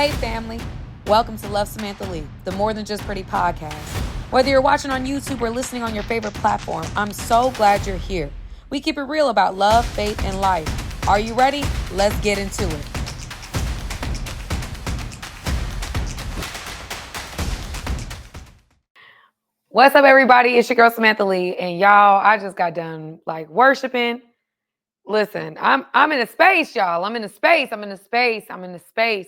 Hey family, welcome to Love Samantha Lee, the More Than Just Pretty podcast. Whether you're watching on YouTube or listening on your favorite platform, I'm so glad you're here. We keep it real about love, faith, and life. Are you ready? Let's get into it. What's up, everybody? It's your girl Samantha Lee, and y'all, I just got done worshiping. Listen, I'm in a space, y'all. I'm in a space.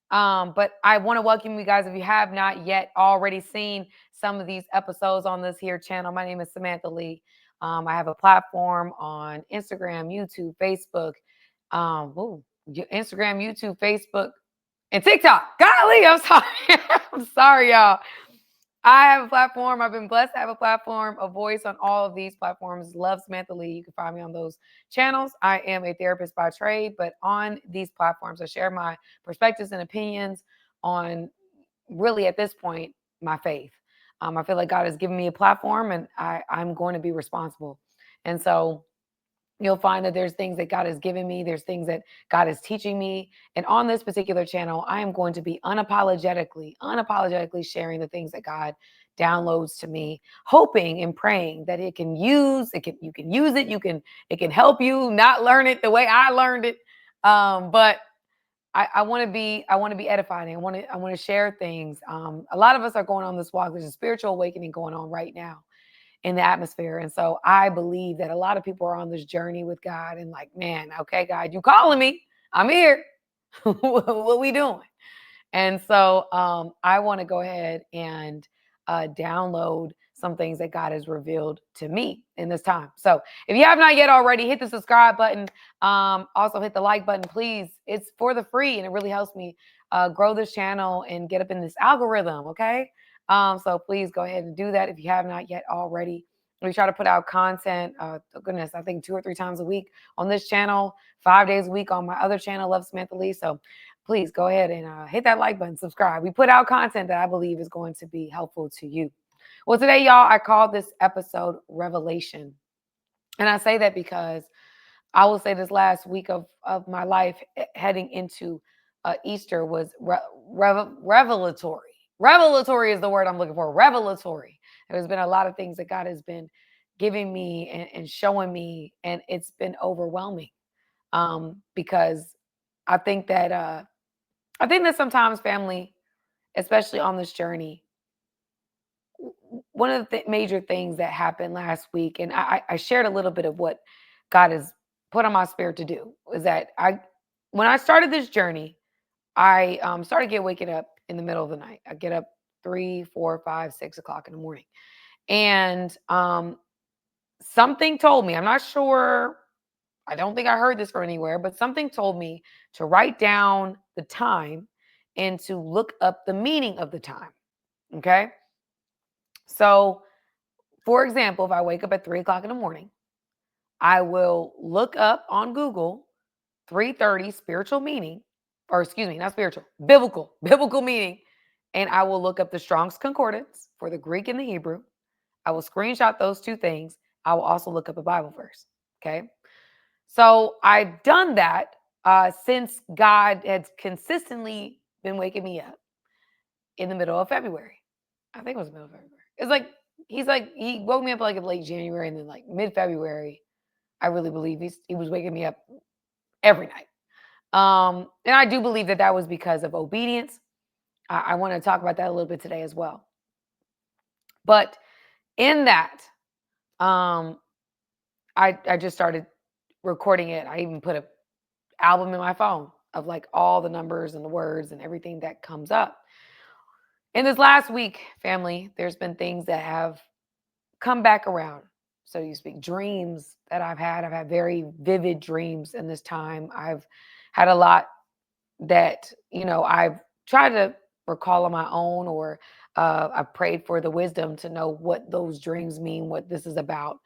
But I want to welcome you guys. If you have not yet already seen some of these episodes on this here channel, my name is Samantha Lee. I have a platform on Instagram, YouTube, Facebook, Instagram, YouTube, Facebook, and TikTok. Golly, I'm sorry. I'm sorry, y'all. I have a platform. I've been blessed to have a platform, a voice on all of these platforms. Love Samantha Lee. You can find me on those channels. I am a therapist by trade, but on these platforms, I share my perspectives and opinions on really at this point, my faith. I feel like God has given me a platform and I'm going to be responsible. And so you'll find that there's things that God has given me. There's things that God is teaching me. And on this particular channel, I am going to be unapologetically sharing the things that God downloads to me, hoping and praying that you can use it, it can help you not learn it the way I learned it. But I want to be edifying. I want to share things. A lot of us are going on this walk. There's a spiritual awakening going on right now in the atmosphere. And so I believe that a lot of people are on this journey with God and like, man, okay, God, you calling me. I'm here. What we doing? And so I want to go ahead and download some things that God has revealed to me in this time. So if you have not yet already, hit the subscribe button. Also hit the like button, please. It's for the free and it really helps me grow this channel and get up in this algorithm. Okay. So please go ahead and do that if you have not yet already. We try to put out content, goodness, I think 2 or 3 times a week on this channel, 5 days a week on my other channel, Love Samantha Lee. So please go ahead and hit that like button, subscribe. We put out content that I believe is going to be helpful to you. Well, today, y'all, I called this episode Revelation. And I say that because I will say this last week of my life heading into Easter was revelatory. Revelatory is the word I'm looking for. Revelatory. There's been a lot of things that God has been giving me and showing me, and it's been overwhelming because I think that sometimes family, especially on this journey, one of the major things that happened last week, and I shared a little bit of what God has put on my spirit to do, is that when I started this journey, I started waking up in the middle of the night. I get up 3, 4, 5, 6 o'clock in the morning, and something told me. I'm not sure. I don't think I heard this from anywhere, but something told me to write down the time and to look up the meaning of the time. Okay. So, for example, if I wake up at 3 o'clock in the morning, I will look up on Google 3:30 spiritual meaning, or excuse me, not spiritual, biblical meaning. And I will look up the Strong's Concordance for the Greek and the Hebrew. I will screenshot those 2 things. I will also look up a Bible verse. Okay. So I've done that since God had consistently been waking me up in the middle of February. I think it was the middle of February. It's like he woke me up like in late January, and then like mid-February, I really believe he was waking me up every night. And I do believe that was because of obedience. I want to talk about that a little bit today as well. But in that, I just started recording it. I even put an album in my phone of like all the numbers and the words and everything that comes up. In this last week, family, there's been things that have come back around, so to speak. Dreams that I've had very vivid dreams in this time. I've had a lot that, I've tried to recall on my own, or I've prayed for the wisdom to know what those dreams mean, what this is about.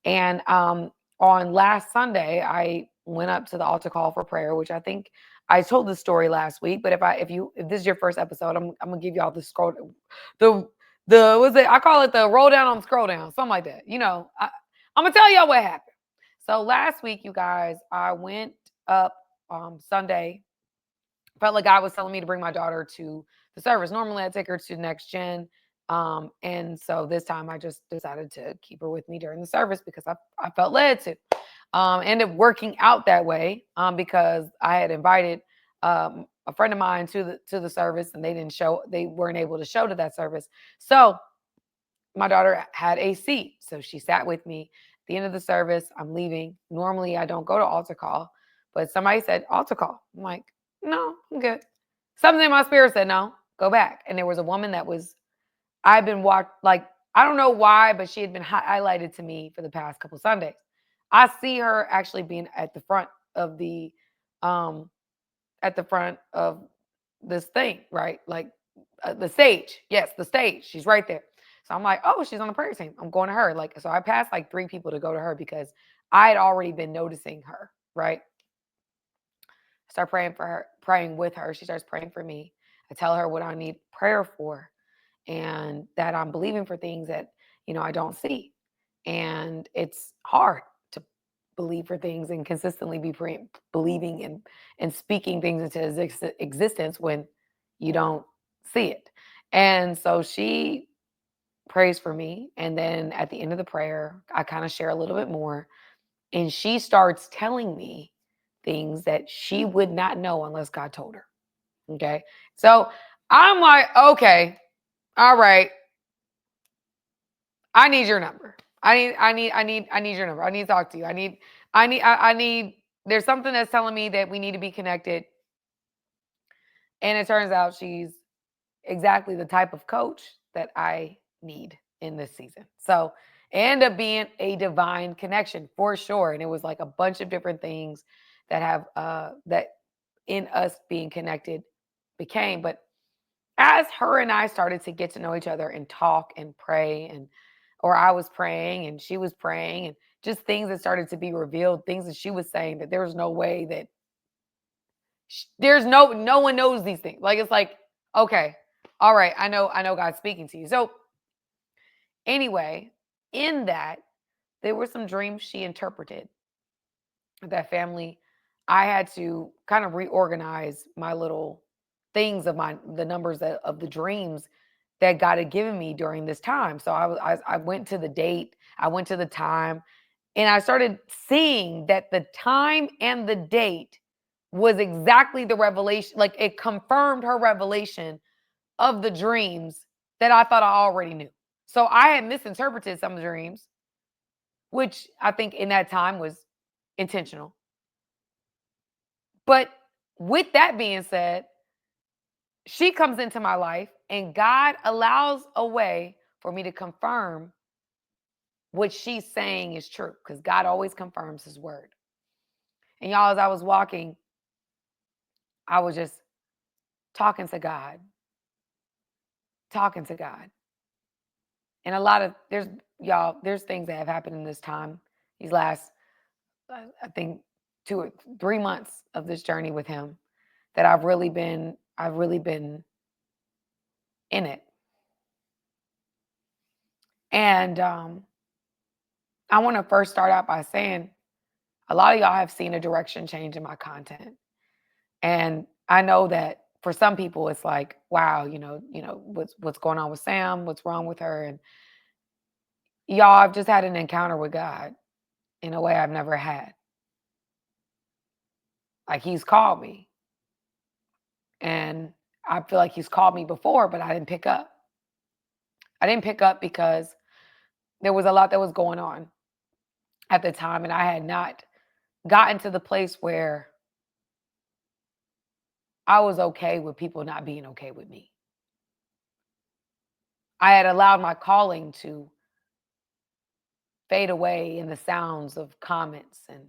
And on last Sunday, I went up to the altar call for prayer, which I think I told the story last week. But if this is your first episode, I'm gonna give y'all what's it? I call it the roll down on the scroll down, something like that. I'm gonna tell y'all what happened. So last week, you guys, I went up Sunday felt like God was telling me to bring my daughter to the service. Normally, I take her to Next Gen. And so this time I just decided to keep her with me during the service because I felt led to. Ended up working out that way because I had invited a friend of mine to the service, and they weren't able to show to that service. So my daughter had a seat. So she sat with me at the end of the service. I'm leaving. Normally I don't go to altar call, but somebody said altar call. I'm like, no, I'm good. Something in my spirit said, no, go back. And there was a woman that was, I've been walked like, I don't know why, but she had been highlighted to me for the past couple Sundays. I see her actually being of the, um, at the front of this thing, right? Like the stage. Yes, the stage. She's right there. So I'm like, oh, she's on the prayer team. I'm going to her. Like, so I passed like 3 people to go to her because I had already been noticing her, right? Start praying for her, praying with her. She starts praying for me. I tell her what I need prayer for and that I'm believing for things that, I don't see. And it's hard to believe for things and consistently be believing and speaking things into existence when you don't see it. And so she prays for me. And then at the end of the prayer, I kind of share a little bit more. And she starts telling me things that she would not know unless God told her. Okay. So I'm like, okay, all right. I need your number. I need your number. I need to talk to you. I need, there's something that's telling me that we need to be connected. And it turns out she's exactly the type of coach that I need in this season. So it ended up being a divine connection for sure. And it was like a bunch of different things that have that in us being connected became. But as her and I started to get to know each other and talk and pray, and or I was praying and she was praying, and just things that started to be revealed, things that she was saying that there was no way that there's no one knows these things. Like it's like, okay, all right, I know God's speaking to you. So anyway, in that there were some dreams she interpreted that family. I had to kind of reorganize my little things of the numbers of the dreams that God had given me during this time. So I went to the date, I went to the time, and I started seeing that the time and the date was exactly the revelation. Like it confirmed her revelation of the dreams that I thought I already knew. So I had misinterpreted some dreams, which I think in that time was intentional. But with that being said, she comes into my life and God allows a way for me to confirm what she's saying is true because God always confirms his word. And y'all, as I was walking, I was just talking to God, talking to God. And a lot of there's things that have happened in this time, these last, I think, 2 or 3 months of this journey with him that I've really been in it. And I want to first start out by saying a lot of y'all have seen a direction change in my content. And I know that for some people it's like, wow, what's going on with Sam? What's wrong with her? And y'all, I've just had an encounter with God in a way I've never had. Like he's called me. And I feel like he's called me before, but I didn't pick up. I didn't pick up because there was a lot that was going on at the time, and I had not gotten to the place where I was okay with people not being okay with me. I had allowed my calling to fade away in the sounds of comments and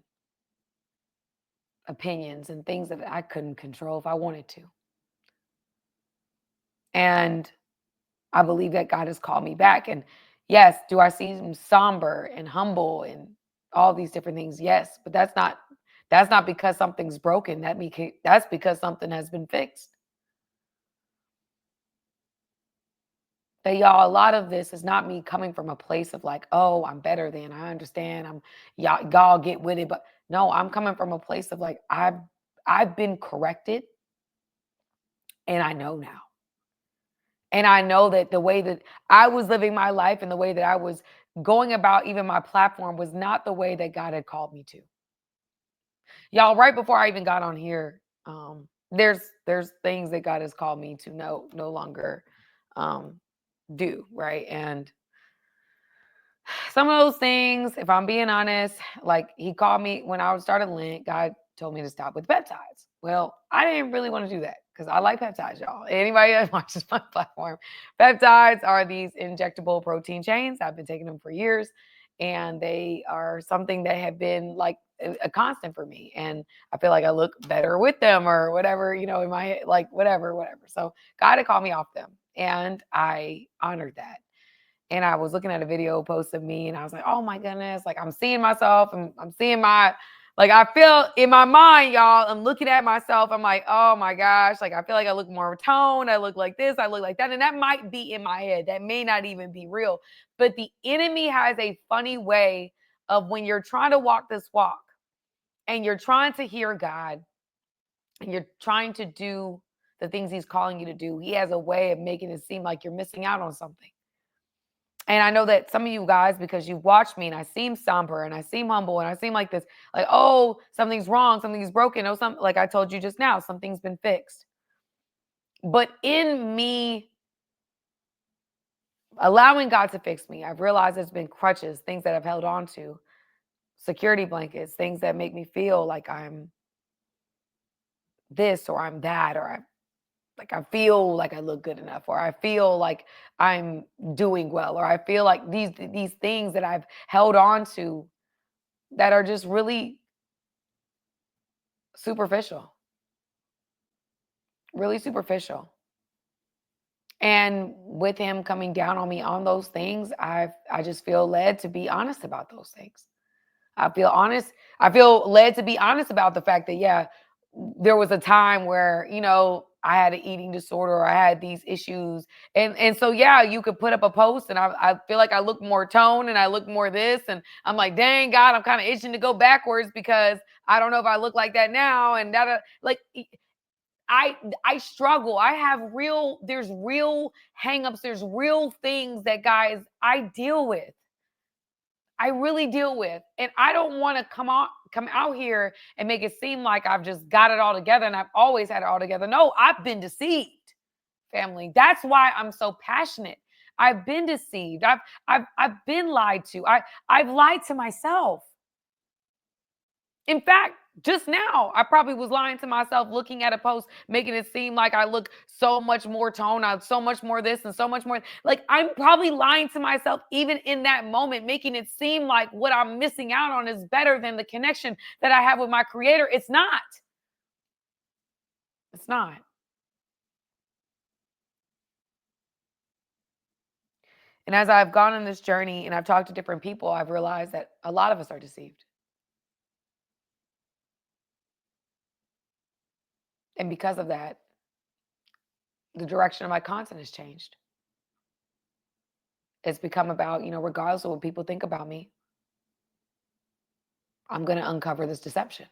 opinions and things that I couldn't control if I wanted to. And I believe that God has called me back. And yes, do I seem somber and humble and all these different things? Yes, but that's not because something's broken. That's because something has been fixed. That y'all, a lot of this is not me coming from a place of like, oh, I'm better than, I understand. Y'all get with it. But no, I'm coming from a place of like, I've been corrected. And I know now. And I know that the way that I was living my life and the way that I was going about even my platform was not the way that God had called me to. Y'all, right before I even got on here, there's things that God has called me to no longer um do, right? And some of those things, if I'm being honest, like he called me when I started Lent, God told me to stop with peptides. Well, I didn't really want to do that because I like peptides, y'all. Anybody that watches my platform, peptides are these injectable protein chains. I've been taking them for years, and they are something that have been like a constant for me. And I feel like I look better with them or whatever, in my head, like whatever. So God had called me off them, and I honored that. And I was looking at a video post of me and I was like, oh my goodness, like I'm seeing myself and I'm seeing like I feel in my mind, y'all, I'm looking at myself. I'm like, oh my gosh, like I feel like I look more toned. I look like this, I look like that. And that might be in my head. That may not even be real. But the enemy has a funny way of when you're trying to walk this walk and you're trying to hear God and you're trying to do the things he's calling you to do, he has a way of making it seem like you're missing out on something. And I know that some of you guys, because you've watched me and I seem somber and I seem humble and I seem like this, like, oh, something's wrong, something's broken. Oh, something like I told you just now, something's been fixed. But in me allowing God to fix me, I've realized there's been crutches, things that I've held on to, security blankets, things that make me feel like I'm this or I'm that, or I feel like I look good enough, or I feel like I'm doing well, or I feel like these things that I've held on to that are just really superficial, really superficial. And with him coming down on me on those things, I just feel led to be honest about those things. I feel honest. I feel led to be honest about the fact that, yeah, there was a time where, I had an eating disorder or I had these issues. And so, yeah, you could put up a post and I feel like I look more toned and I look more this. And I'm like, dang, God, I'm kind of itching to go backwards because I don't know if I look like that now. And that, like, I struggle. There's real hangups. There's real things that, guys, I deal with. I really deal with. And I don't want to come out here and make it seem like I've just got it all together and I've always had it all together. No, I've been deceived, family. That's why I'm so passionate. I've been deceived. I've been lied to. I've lied to myself. In fact, just now, I probably was lying to myself looking at a post, making it seem like I look so much more toned, I'm so much more this and so much more. Like, I'm probably lying to myself even in that moment, making it seem like what I'm missing out on is better than the connection that I have with my creator. It's not. It's not. And as I've gone on this journey and I've talked to different people, I've realized that a lot of us are deceived. And because of that, the direction of my content has changed. It's become about, regardless of what people think about me, I'm going to uncover this deception.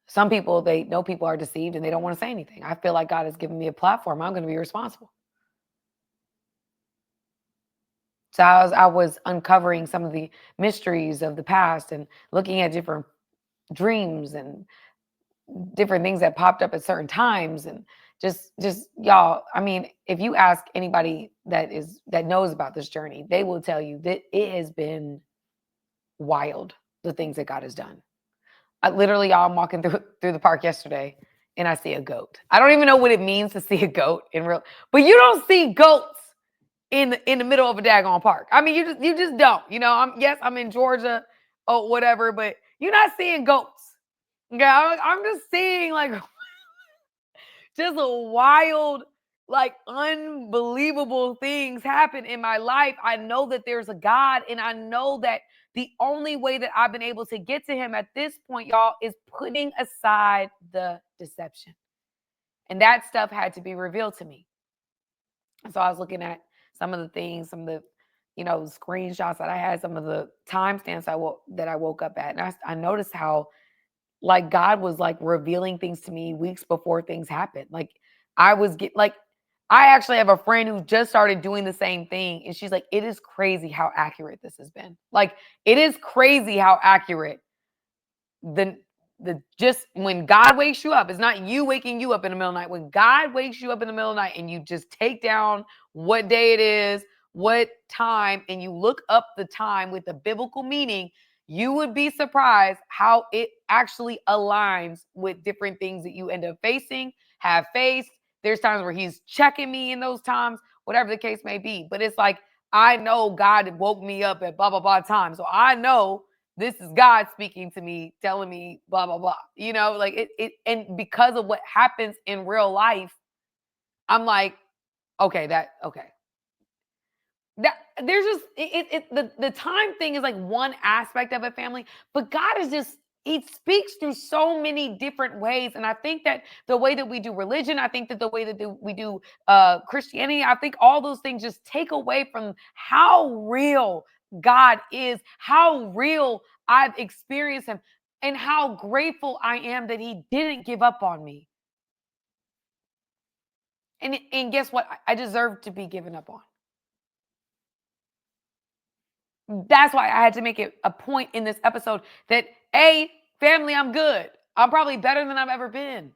Some people, they know people are deceived and they don't want to say anything. I feel like God has given me a platform. I'm going to be responsible. So I was uncovering some of the mysteries of the past and looking at different dreams and different things that popped up at certain times and just y'all, I mean, if you ask anybody that knows about this journey, they will tell you that it has been wild, the things that God has done. Y'all, I'm walking through the park yesterday and I see a goat. I don't even know what it means to see a goat in real, but you don't see goats in the middle of a daggone park. I mean, you just don't. I'm in Georgia or whatever, but you're not seeing goats. Yeah, I'm just seeing like just a wild, like unbelievable things happen in my life. I know that there's a God, and I know that the only way that I've been able to get to him at this point, y'all, is putting aside the deception. And that stuff had to be revealed to me. And so I was looking at some of the things, some of the, screenshots that I had, some of the timestamps that I woke up at. And I noticed how like God was like revealing things to me weeks before things happened. Like I was like I actually have a friend who just started doing the same thing and she's like, it is crazy how accurate this has been. Like it is crazy how accurate the just when God wakes you up, it's not you waking you up in the middle of the night. When God wakes you up in the middle of the night and you just take down what day it is, what time, and you look up the time with the biblical meaning, you would be surprised how it actually aligns with different things that you end up facing, have faced. There's times where he's checking me in those times, whatever the case may be. But it's like, I know God woke me up at blah, blah, blah time. So I know this is God speaking to me, telling me blah, blah, blah. You know, like and because of what happens in real life, I'm like, okay, okay. That there's just the time thing is like one aspect of a family, but God is just he speaks through so many different ways. And I think that the way that we do religion, I think that the way that we do Christianity, I think all those things just take away from how real God is, how real I've experienced him, and how grateful I am that he didn't give up on me. And guess what? I deserve to be given up on. That's why I had to make it a point in this episode that family, I'm good. I'm probably better than I've ever been.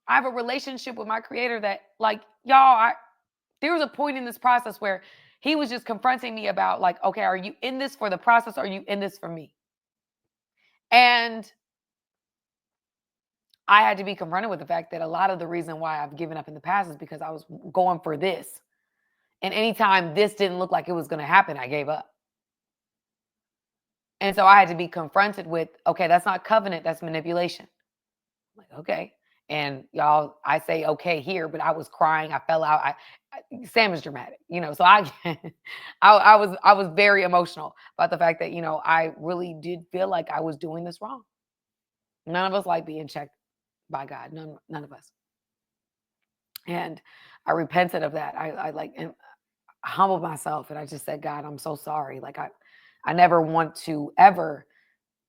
I have a relationship with my creator that, like, y'all, there was a point in this process where he was just confronting me about, like, okay, are you in this for the process or are you in this for me? And I had to be confronted with the fact that a lot of the reason why I've given up in the past is because I was going for this. And anytime this didn't look like it was going to happen, I gave up. And so I had to be confronted with, okay, that's not covenant, that's manipulation. I'm like, okay. And y'all, I say okay here, but I was crying. I fell out. Sam is dramatic, you know. So I was very emotional about the fact that I really did feel like I was doing this wrong. None of us like being checked by God. None of us. And I repented of that. I like and humbled myself, and I just said, God, I'm so sorry. Like I never want to ever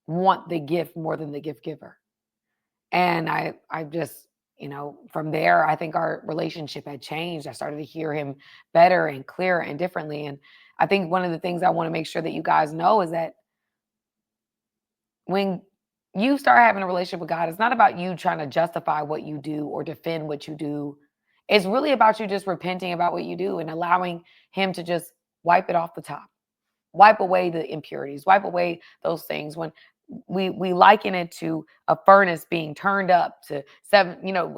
want the gift more than the gift giver. And I just, from there, I think our relationship had changed. I started to hear him better and clearer and differently. And I think one of the things I want to make sure that you guys know is that when you start having a relationship with God, it's not about you trying to justify what you do or defend what you do. It's really about you just repenting about what you do and allowing him to just wipe it off the top, wipe away the impurities, wipe away those things. When we liken it to a furnace being turned up to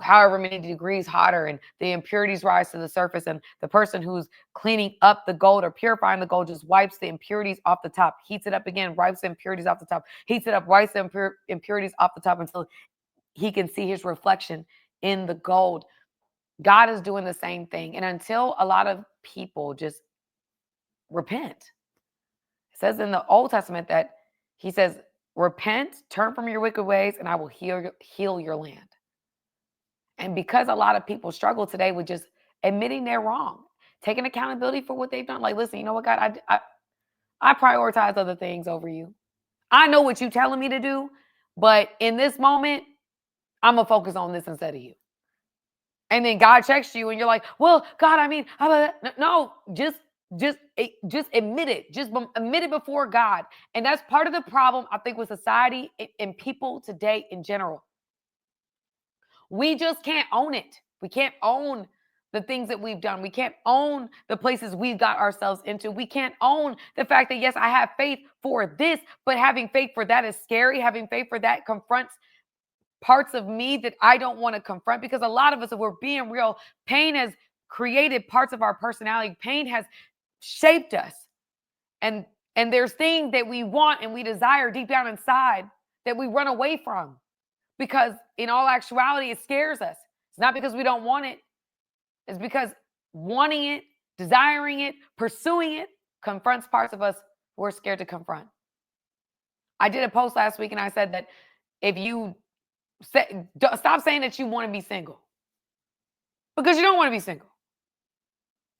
however many degrees hotter, and the impurities rise to the surface, and the person who's cleaning up the gold or purifying the gold just wipes the impurities off the top, heats it up again, wipes the impurities off the top, heats it up, wipes the impurities off the top until he can see his reflection in the gold. God is doing the same thing. And until a lot of people just repent, it says in the Old Testament that he says, repent, turn from your wicked ways, and I will heal your land. And because a lot of people struggle today with just admitting they're wrong, taking accountability for what they've done. Like, listen, you know what, God, I prioritize other things over you. I know what you're telling me to do, but in this moment, I'm going to focus on this instead of you. And then God checks you and you're like, well, God, I mean, no, just admit it. Just admit it before God. And that's part of the problem, I think, with society and people today in general. We just can't own it. We can't own the things that we've done. We can't own the places we've got ourselves into. We can't own the fact that, yes, I have faith for this, but having faith for that is scary. Having faith for that confronts parts of me that I don't want to confront, because a lot of us, if we're being real, pain has created parts of our personality. Pain has shaped us. And there's things that we want and we desire deep down inside that we run away from, because in all actuality, it scares us. It's not because we don't want it. It's because wanting it, desiring it, pursuing it confronts parts of us we're scared to confront. I did a post last week and I said that if you stop saying that you want to be single, because you don't want to be single.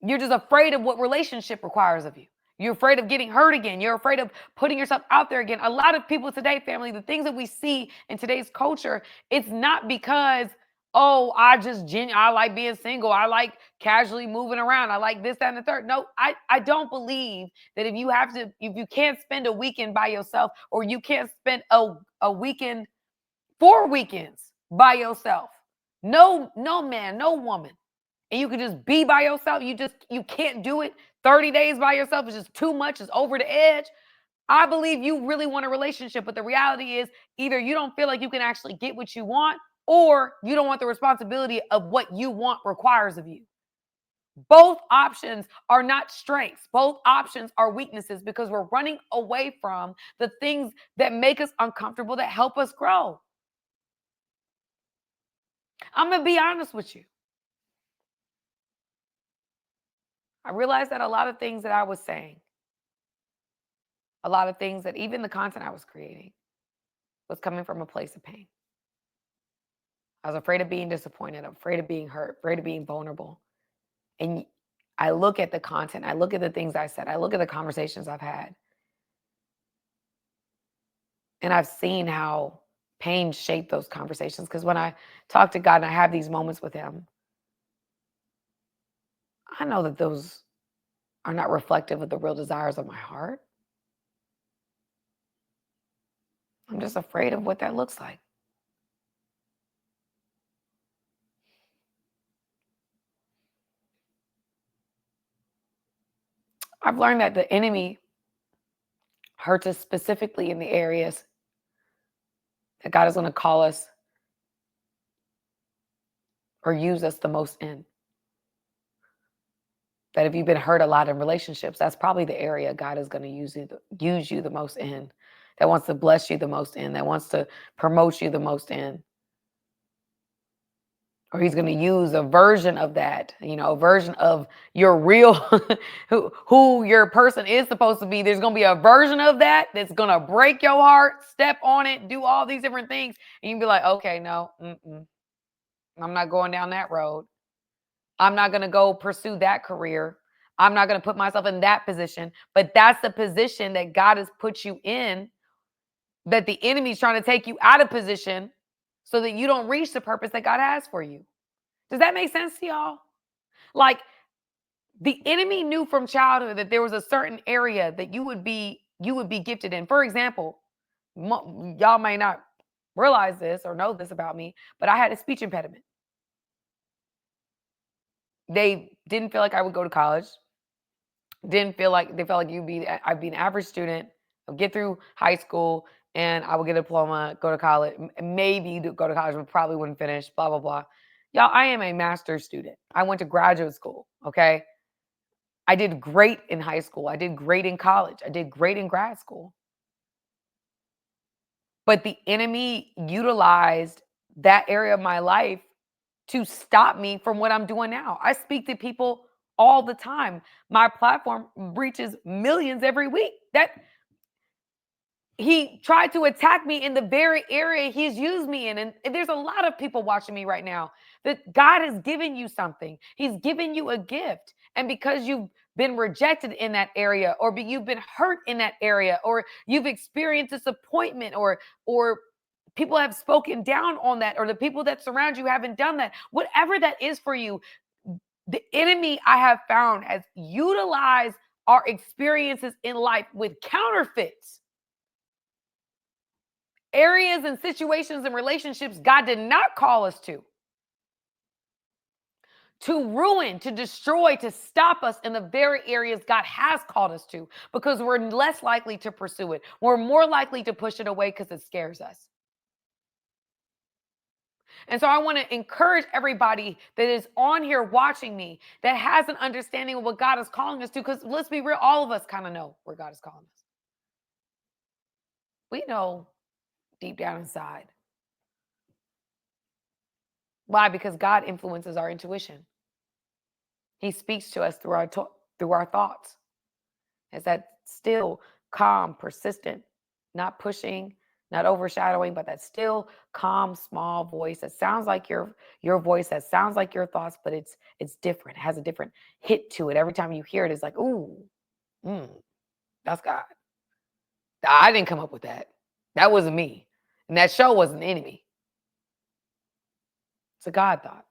You're just afraid of what relationship requires of you. You're afraid of getting hurt again. You're afraid of putting yourself out there again. A lot of people today, family, the things that we see in today's culture, it's not because, oh, I like being single. I like casually moving around. I like this, that, and the third. No, I don't believe that if you can't spend a weekend by yourself, or you can't spend a weekend, 4 weekends by yourself. No man, no woman. And you can just be by yourself. You can't do it. 30 days by yourself is just too much. It's over the edge. I believe you really want a relationship, but the reality is either you don't feel like you can actually get what you want, or you don't want the responsibility of what you want requires of you. Both options are not strengths. Both options are weaknesses, because we're running away from the things that make us uncomfortable, that help us grow. I'm going to be honest with you. I realized that a lot of things that I was saying, a lot of things that even the content I was creating, was coming from a place of pain. I was afraid of being disappointed, afraid of being hurt, afraid of being vulnerable. And I look at the content, I look at the things I said, I look at the conversations I've had, and I've seen how pain shaped those conversations. Because when I talk to God and I have these moments with Him, I know that those are not reflective of the real desires of my heart. I'm just afraid of what that looks like. I've learned that the enemy hurts us specifically in the areas that God is going to call us or use us the most in. That if you've been hurt a lot in relationships, that's probably the area God is going to use you the most in, that wants to bless you the most in, that wants to promote you the most in. Or He's going to use a version of that, a version of your real, who your person is supposed to be. There's going to be a version of that that's going to break your heart, step on it, do all these different things. And you can be like, okay, no, I'm not going down that road. I'm not going to go pursue that career. I'm not going to put myself in that position. But that's the position that God has put you in, that the enemy's trying to take you out of position so that you don't reach the purpose that God has for you. Does that make sense to y'all? Like, the enemy knew from childhood that there was a certain area that you would be gifted in. For example, y'all may not realize this or know this about me, but I had a speech impediment. They didn't feel like I would go to college. They felt like I'd be an average student, I'd get through high school, and I would get a diploma, go to college, maybe go to college, but probably wouldn't finish, blah, blah, blah. Y'all, I am a master's student. I went to graduate school, okay? I did great in high school. I did great in college. I did great in grad school. But the enemy utilized that area of my life to stop me from what I'm doing now. I speak to people all the time. My platform reaches millions every week. That He tried to attack me in the very area He's used me in. And there's a lot of people watching me right now that God has given you something. He's given you a gift. And because you've been rejected in that area, or you've been hurt in that area, or you've experienced disappointment, or people have spoken down on that, or the people that surround you haven't done that, whatever that is for you, the enemy, I have found, has utilized our experiences in life with counterfeits. Areas and situations and relationships God did not call us to ruin, to destroy, to stop us in the very areas God has called us to, because we're less likely to pursue it. We're more likely to push it away because it scares us. And so I want to encourage everybody that is on here watching me, that has an understanding of what God is calling us to, because let's be real, all of us kind of know where God is calling us. We know deep down inside. Why? Because God influences our intuition. He speaks to us through our thoughts. It's that still, calm, persistent, not pushing, not overshadowing, but that still, calm, small voice that sounds like your voice, that sounds like your thoughts, but it's different. It has a different hit to it. Every time you hear it, it's like, ooh, That's God. I didn't come up with that. That wasn't me. And that show wasn't the enemy. It's a God thought.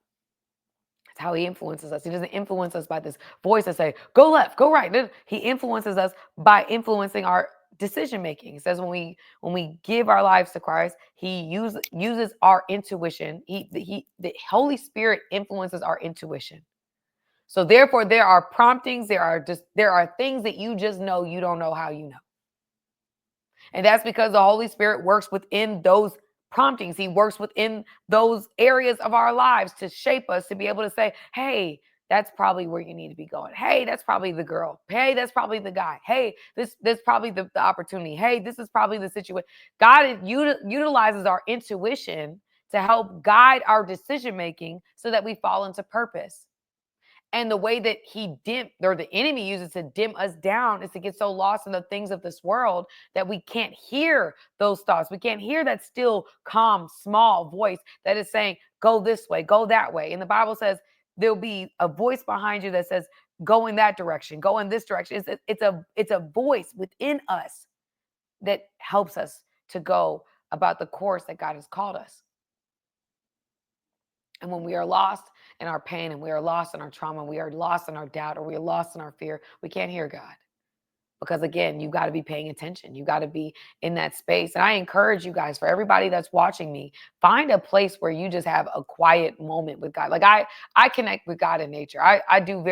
That's how he influences us. He doesn't influence us by this voice that say, go left, go right. He influences us by influencing our decision making. It says when we give our lives to Christ, he uses our intuition. The Holy Spirit influences our intuition. So therefore, there are promptings, there are things that you just know you don't know how you know. And that's because the Holy Spirit works within those promptings. He works within those areas of our lives to shape us, to be able to say, hey, that's probably where you need to be going. Hey, that's probably the girl. Hey, that's probably the guy. Hey, this probably the opportunity. Hey, this is probably the situation. God utilizes our intuition to help guide our decision making so that we fall into purpose. And the way that the enemy uses to dim us down is to get so lost in the things of this world that we can't hear those thoughts. We can't hear that still, calm, small voice that is saying, go this way, go that way. And the Bible says there'll be a voice behind you that says, go in that direction, go in this direction. It's a voice within us that helps us to go about the course that God has called us. And when we are lost in our pain and we are lost in our trauma, we are lost in our doubt, or we are lost in our fear, we can't hear God. Because again, you got to be paying attention. You got to be in that space. And I encourage you guys, for everybody that's watching me, find a place where you just have a quiet moment with God. Like I connect with God in nature. I don't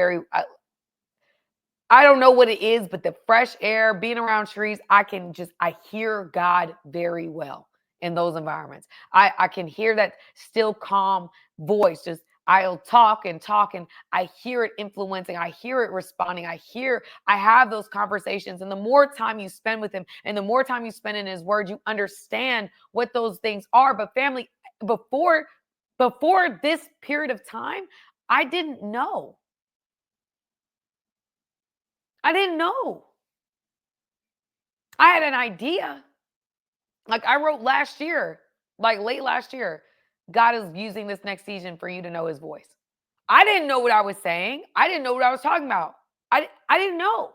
know what it is, but the fresh air, being around trees, I hear God very well in those environments. I can hear that still calm voice. Just I'll talk and talk, and I hear it influencing. I hear it responding. I have those conversations. And the more time you spend with him and the more time you spend in his word, you understand what those things are. But family, before this period of time, I didn't know. I didn't know. I had an idea. Like I wrote last year, like late last year, God is using this next season for you to know his voice. I didn't know what I was saying. I didn't know what I was talking about. I didn't know.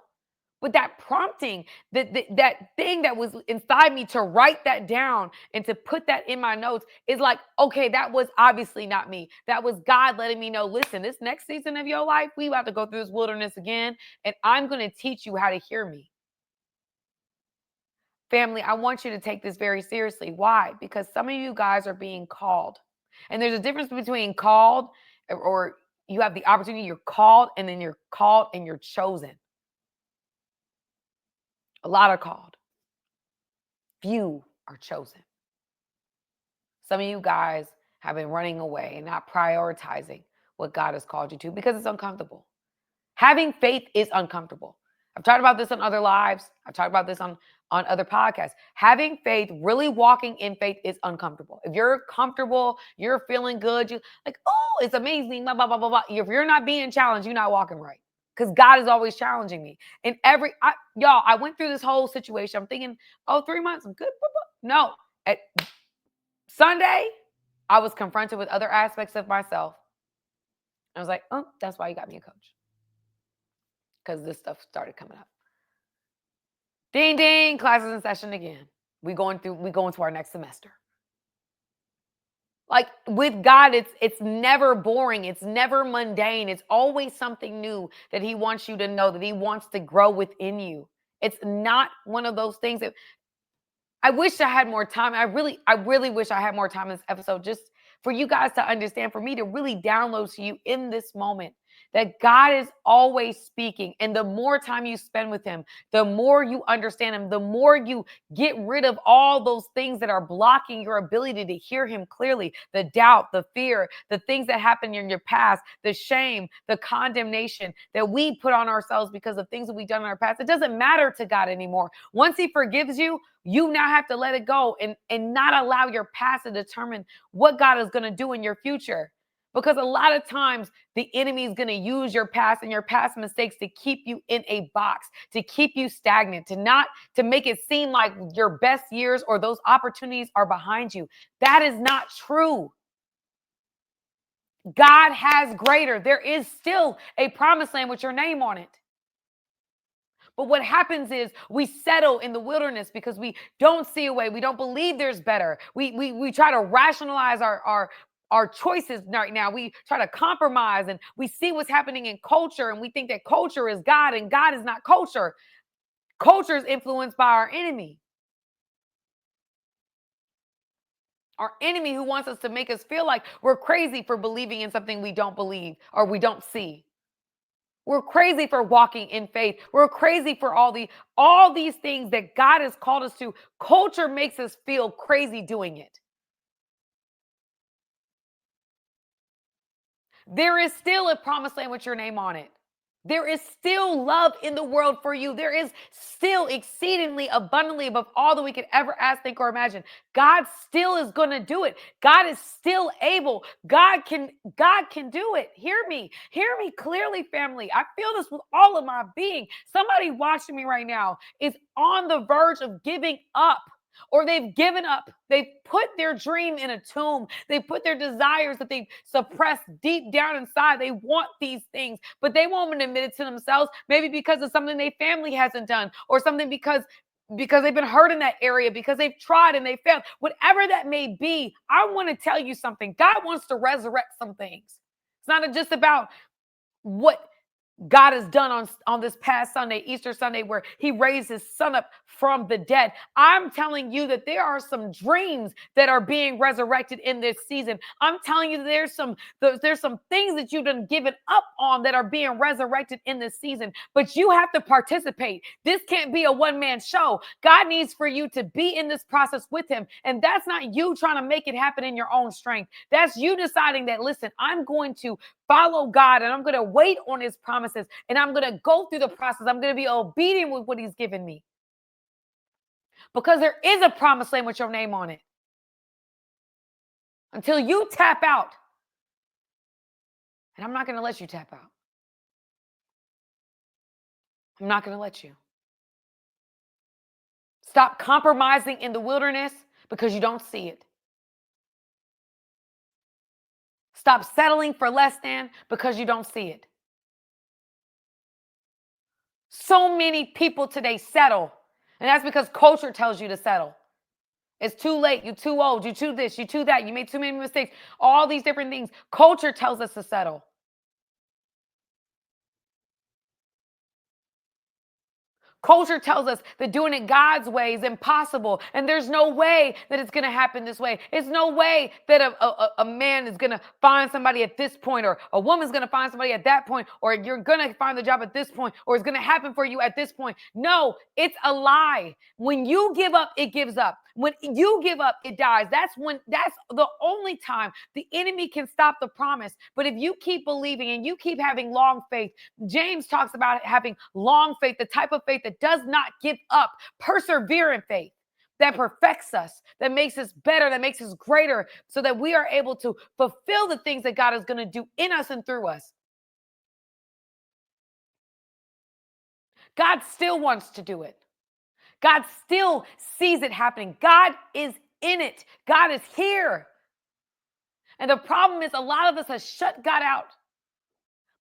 But that prompting, that thing that was inside me to write that down and to put that in my notes is like, okay, that was obviously not me. That was God letting me know, listen, this next season of your life, we about to go through this wilderness again, and I'm going to teach you how to hear me. Family, I want you to take this very seriously. Why? Because some of you guys are being called. And there's a difference between called, or you have the opportunity, you're called, and then you're called and you're chosen. A lot are called. Few are chosen. Some of you guys have been running away and not prioritizing what God has called you to because it's uncomfortable. Having faith is uncomfortable. I've talked about this on other lives. I've talked about this on other podcasts. Having faith, really walking in faith is uncomfortable. If you're comfortable, you're feeling good, you like, oh, it's amazing, blah, blah, blah, blah, blah. If you're not being challenged, you're not walking right. Because God is always challenging me. And y'all, I went through this whole situation. I'm thinking, oh, 3 months, I'm good. No. At Sunday, I was confronted with other aspects of myself. I was like, oh, that's why you got me a coach. Because this stuff started coming up. Ding, ding, classes in session again. We going to our next semester. Like with God, it's never boring. It's never mundane. It's always something new that he wants you to know, that he wants to grow within you. It's not one of those things that I wish I had more time. I really wish I had more time in this episode just for you guys to understand, for me to really download to you in this moment that God is always speaking. And the more time you spend with him, the more you understand him, the more you get rid of all those things that are blocking your ability to hear him clearly. The doubt, the fear, the things that happened in your past, the shame, the condemnation that we put on ourselves because of things that we've done in our past. It doesn't matter to God anymore. Once he forgives you, you now have to let it go and not allow your past to determine what God is going to do in your future. Because a lot of times the enemy is going to use your past and your past mistakes to keep you in a box, to keep you stagnant, to make it seem like your best years or those opportunities are behind you. That is not true. God has greater. There is still a promised land with your name on it. But what happens is we settle in the wilderness because we don't see a way. We don't believe there's better. We try to rationalize our choices right now. We try to compromise, and we see what's happening in culture, and we think that culture is God and God is not culture. Culture is influenced by our enemy. Our enemy who wants us to make us feel like we're crazy for believing in something we don't believe or we don't see. We're crazy for walking in faith. We're crazy for all these things that God has called us to. Culture makes us feel crazy doing it. There is still a promised land with your name on it. There is still love in the world for you. There is still exceedingly abundantly above all that we could ever ask, think, or imagine. God still is going to do it. God is still able. God can do it. Hear me. Hear me clearly, family. I feel this with all of my being. Somebody watching me right now is on the verge of giving up. Or they've given up. They've put their dream in a tomb. They put their desires that they've suppressed deep down inside. They want these things, but they won't admit it to themselves. Maybe because of something their family hasn't done, or something because they've been hurt in that area, because they've tried and they failed. Whatever that may be, I want to tell you something. God wants to resurrect some things. It's not just about what God has done on this past Sunday, Easter Sunday, where he raised his son up from the dead. I'm telling you that there are some dreams that are being resurrected in this season. I'm telling you there's some things that you've done given up on that are being resurrected in this season, but you have to participate. This can't be a one-man show. God needs for you to be in this process with him, and that's not you trying to make it happen in your own strength. That's you deciding that, listen, I'm going to follow God, and I'm going to wait on his promises, and I'm going to go through the process. I'm going to be obedient with what he's given me, because there is a promised land with your name on it. Until you tap out, and I'm not going to let you tap out. I'm not going to let you. Stop compromising in the wilderness because you don't see it. Stop settling for less than because you don't see it. So many people today settle, and that's because culture tells you to settle. It's too late. You're too old. You too this. You too that. You made too many mistakes. All these different things. Culture tells us to settle. Culture tells us that doing it God's way is impossible, and there's no way that it's going to happen this way. It's no way that a man is going to find somebody at this point, or a woman's going to find somebody at that point, or you're going to find the job at this point, or it's going to happen for you at this point. No, it's a lie. When you give up, it gives up. When you give up, it dies. That's the only time the enemy can stop the promise. But if you keep believing and you keep having long faith, James talks about having long faith, the type of faith that does not give up, perseverant faith that perfects us, that makes us better, that makes us greater, so that we are able to fulfill the things that God is going to do in us and through us. God still wants to do it. God still sees it happening. God is in it. God is here. And the problem is, a lot of us have shut God out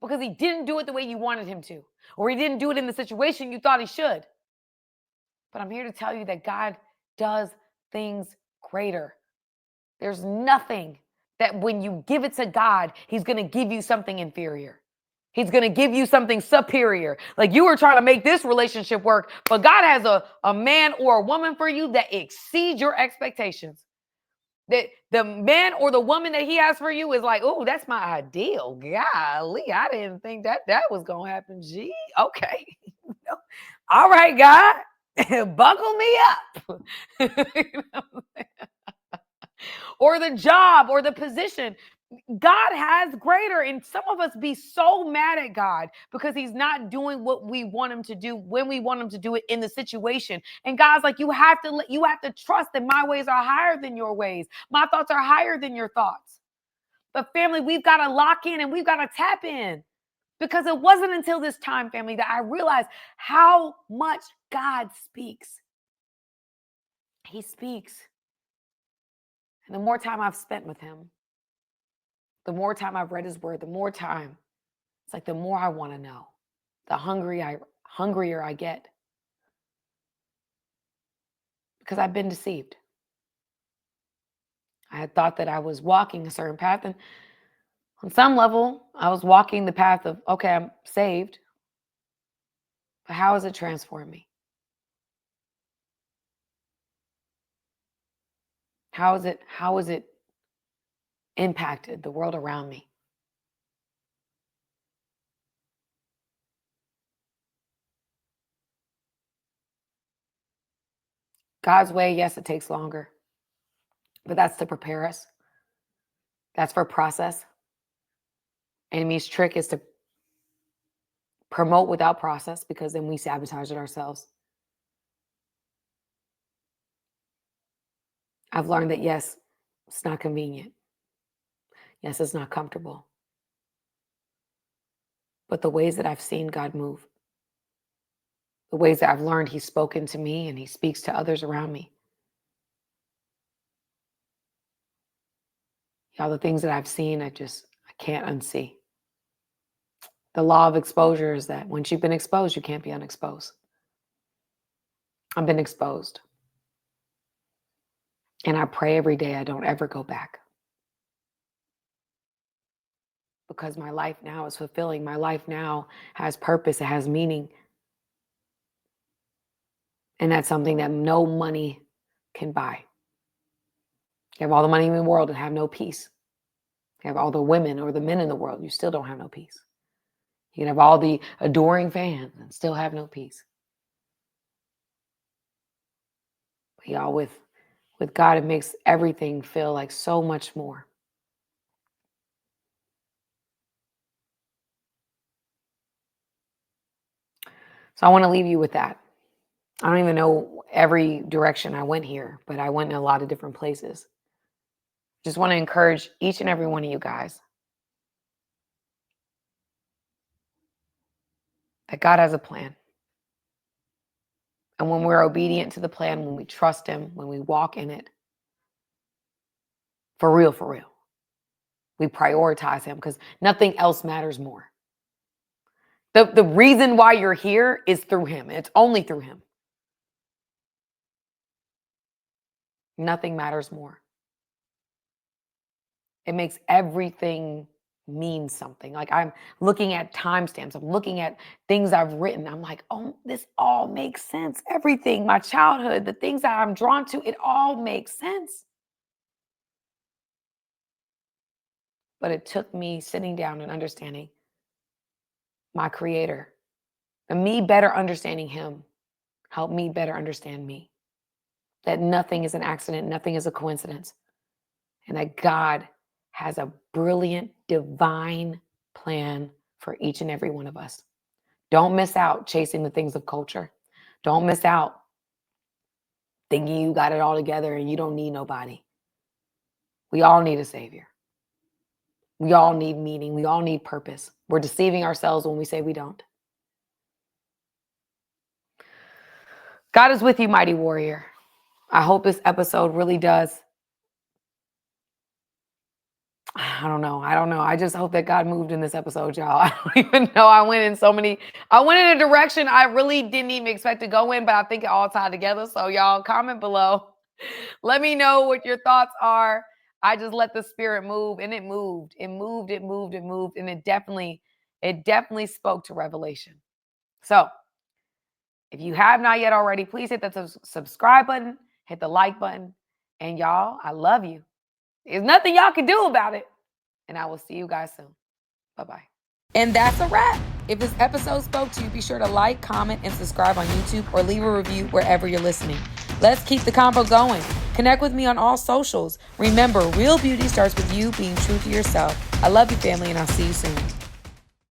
because he didn't do it the way you wanted him to, or he didn't do it in the situation you thought he should. But I'm here to tell you that God does things greater. There's nothing that when you give it to God, he's going to give you something inferior. He's going to give you something superior. Like, you were trying to make this relationship work, but God has a man or a woman for you that exceeds your expectations. That the man or the woman that he has for you is like, oh, that's my ideal. Golly, I didn't think that was going to happen. Gee, okay. All right, God, buckle me up. Or the job or the position. God has greater, and some of us be so mad at God because he's not doing what we want him to do when we want him to do it in the situation. And God's like, you have to trust that my ways are higher than your ways. My thoughts are higher than your thoughts. But family, we've got to lock in and we've got to tap in, because it wasn't until this time, family, that I realized how much God speaks. He speaks. And the more time I've spent with him, the more time I've read his word, the more time, it's like the more I want to know, the hungrier hungrier I get. Because I've been deceived. I had thought that I was walking a certain path, and on some level, I was walking the path of, okay, I'm saved, but how has it transformed me? How has it impacted the world around me? God's way, yes, it takes longer, but that's to prepare us. That's for process. Enemy's trick is to promote without process, because then we sabotage it ourselves. I've learned that, yes, it's not convenient. Yes, it's not comfortable. But the ways that I've seen God move, the ways that I've learned He's spoken to me and He speaks to others around me, all the things that I've seen, I can't unsee. The law of exposure is that once you've been exposed, you can't be unexposed. I've been exposed. And I pray every day I don't ever go back. Because my life now is fulfilling. My life now has purpose. It has meaning. And that's something that no money can buy. You have all the money in the world and have no peace. You have all the women or the men in the world, you still don't have no peace. You can have all the adoring fans and still have no peace. But y'all, with God, it makes everything feel like so much more. So I want to leave you with that. I don't even know every direction I went here, but I went in a lot of different places. Just want to encourage each and every one of you guys that God has a plan. And when we're obedient to the plan, when we trust Him, when we walk in it, for real, we prioritize Him, because nothing else matters more. The reason why you're here is through Him. It's only through Him. Nothing matters more. It makes everything mean something. Like, I'm looking at timestamps. I'm looking at things I've written. I'm like, oh, this all makes sense. Everything, my childhood, the things that I'm drawn to, it all makes sense. But it took me sitting down and understanding my Creator. And me better understanding Him helped me better understand me. That nothing is an accident, nothing is a coincidence. And that God has a brilliant, divine plan for each and every one of us. Don't miss out chasing the things of culture. Don't miss out thinking you got it all together and you don't need nobody. We all need a Savior. We all need meaning. We all need purpose. We're deceiving ourselves when we say we don't. God is with you, mighty warrior. I hope this episode really does. I don't know. I just hope that God moved in this episode, y'all. I don't even know. I went in a direction I really didn't even expect to go in, but I think it all tied together. So y'all, comment below. Let me know what your thoughts are. I just let the Spirit move, and it moved. It moved. And it definitely spoke to revelation. So if you have not yet already, please hit the subscribe button, hit the like button. And y'all, I love you. There's nothing y'all can do about it. And I will see you guys soon. Bye-bye. And that's a wrap. If this episode spoke to you, be sure to like, comment, and subscribe on YouTube, or leave a review wherever you're listening. Let's keep the convo going. Connect with me on all socials. Remember, real beauty starts with you being true to yourself. I love you, family, and I'll see you soon.